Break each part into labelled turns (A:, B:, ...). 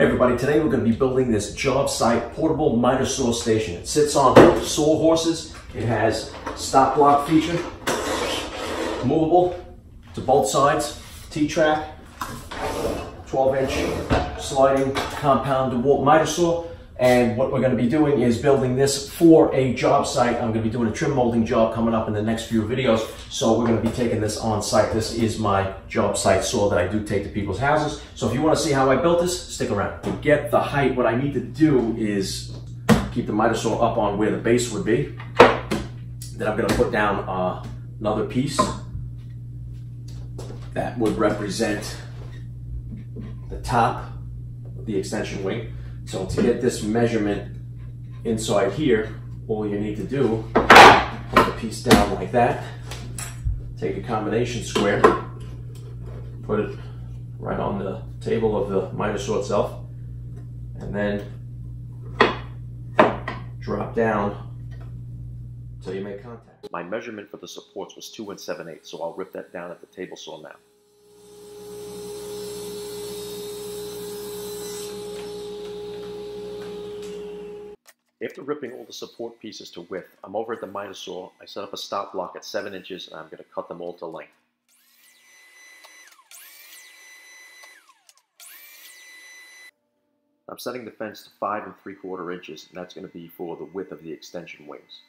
A: Hey everybody, today we're going to be building this job site portable miter saw station. It sits on saw horses. It has stop block feature, movable to both sides, T-track, 12-inch sliding compound DeWalt miter saw. And what we're going to be doing is building this for a job site. I'm going to be doing a trim molding job coming up in the next few videos. So we're going to be taking this on site. This is my job site saw that I do take to people's houses. So if you want to see how I built this, stick around. To get the height, what I need to do is keep the miter saw up on where the base would be. Then I'm going to put down another piece that would represent the top of the extension wing. So to get this measurement inside here, all you need to do, put the piece down like that, take a combination square, put it right on the table of the miter saw itself, and then drop down until you make contact.
B: My measurement for the supports was 2 7/8, so I'll rip that down at the table saw now. After ripping all the support pieces to width, I'm over at the miter saw. I set up a stop block at 7 inches and I'm going to cut them all to length. I'm setting the fence to 5 3/4 inches, and that's going to be for the width of the extension wings.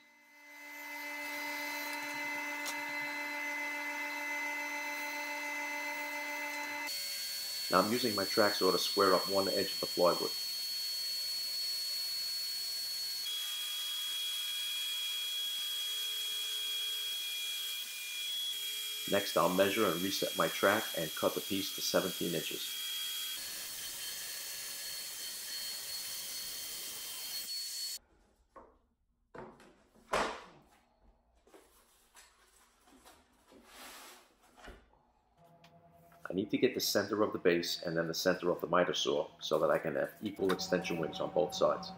B: Now I'm using my track saw to square up one edge of the plywood. Next, I'll measure and reset my track and cut the piece to 17 inches. I need to get the center of the base and then the center of the miter saw so that I can have equal extension wings on both sides.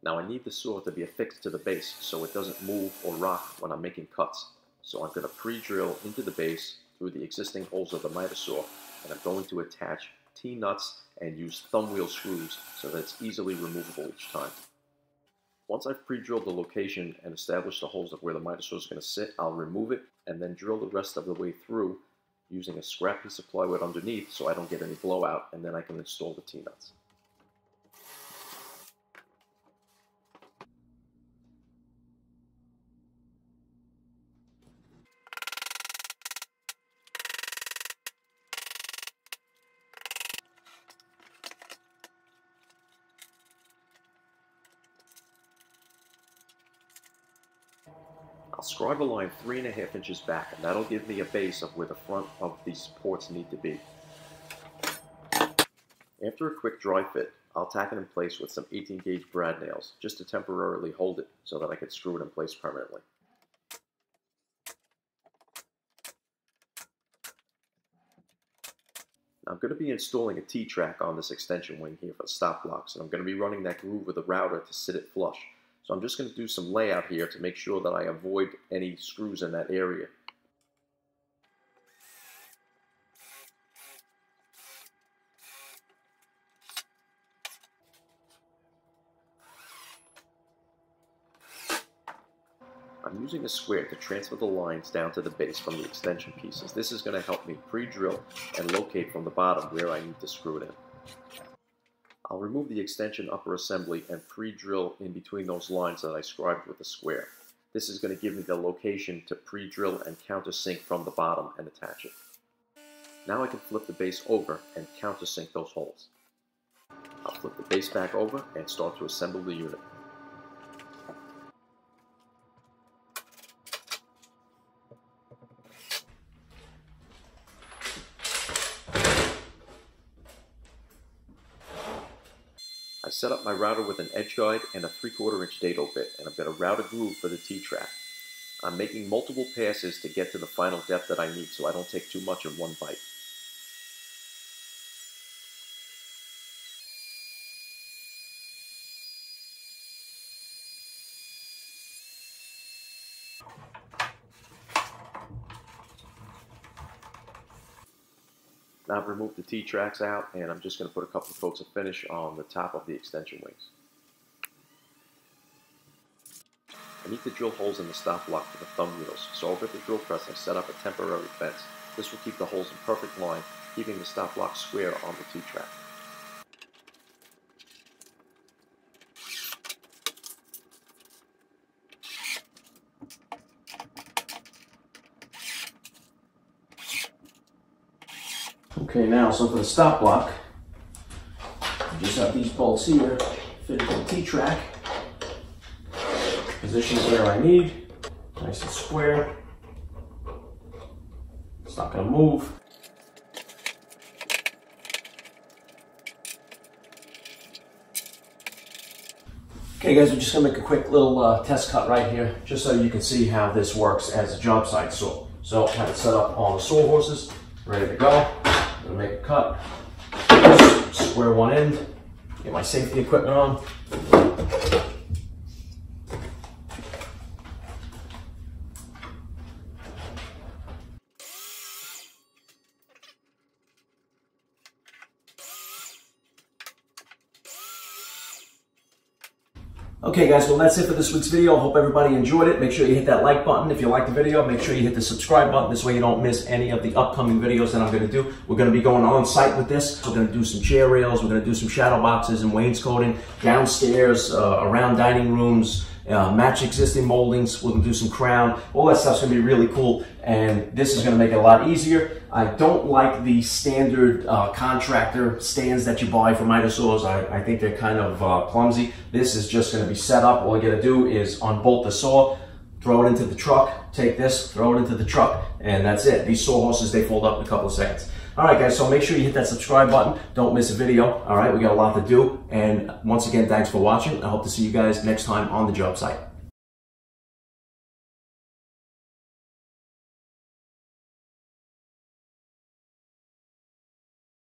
B: Now I need the saw to be affixed to the base so it doesn't move or rock when I'm making cuts. So I'm going to pre-drill into the base through the existing holes of the miter saw, and I'm going to attach T-nuts and use thumb wheel screws so that it's easily removable each time. Once I've pre-drilled the location and established the holes of where the miter saw is going to sit, I'll remove it and then drill the rest of the way through using a scrap piece of plywood underneath so I don't get any blowout, and then I can install the T-nuts. I'll scribe a line 3½ inches back, and that'll give me a base of where the front of these supports need to be. After a quick dry fit, I'll tack it in place with some 18-gauge brad nails, just to temporarily hold it so that I can screw it in place permanently. Now I'm going to be installing a T-track on this extension wing here for stop blocks, and I'm going to be running that groove with a router to sit it flush. So I'm just going to do some layout here to make sure that I avoid any screws in that area. I'm using a square to transfer the lines down to the base from the extension pieces. This is going to help me pre-drill and locate from the bottom where I need to screw it in. I'll remove the extension upper assembly and pre-drill in between those lines that I scribed with the square. This is going to give me the location to pre-drill and countersink from the bottom and attach it. Now I can flip the base over and countersink those holes. I'll flip the base back over and start to assemble the unit. I set up my router with an edge guide and a 3/4 inch dado bit, and I've got a router groove for the T-track. I'm making multiple passes to get to the final depth that I need so I don't take too much in one bite. Now I've removed the T-tracks out, and I'm just going to put a couple of coats of finish on the top of the extension wings. I need to drill holes in the stop block for the thumb wheels, so over at the drill press I set up a temporary fence. This will keep the holes in perfect line, keeping the stop block square on the T-track.
A: Okay, now, so for the stop block, I just have these bolts here, fit into the T-track, position it where I need, nice and square, it's not going to move. Okay guys, we're just going to make a quick little test cut right here, just so you can see how this works as a job site saw. So I have it set up on the sawhorses, ready to go. I'm going to make a cut, square one end, get my safety equipment on. Okay guys, well that's it for this week's video. Hope everybody enjoyed it. Make sure you hit that like button if you like the video. Make sure you hit the subscribe button. This way you don't miss any of the upcoming videos that I'm going to do. We're going to be going on site with this. We're going to do some chair rails. We're going to do some shadow boxes and wainscoting downstairs, around dining rooms, match existing moldings. We're going to do some crown. All that stuff's going to be really cool, and this is going to make it a lot easier. I don't like the standard contractor stands that you buy from Mitre saws. I think they're kind of clumsy. This is just going to be set up. All you got to do is unbolt the saw, throw it into the truck, take this, throw it into the truck, and that's it. These sawhorses, they fold up in a couple of seconds. All right, guys, so make sure you hit that subscribe button. Don't miss a video. All right, we got a lot to do. And once again, thanks for watching. I hope to see you guys next time on the job site.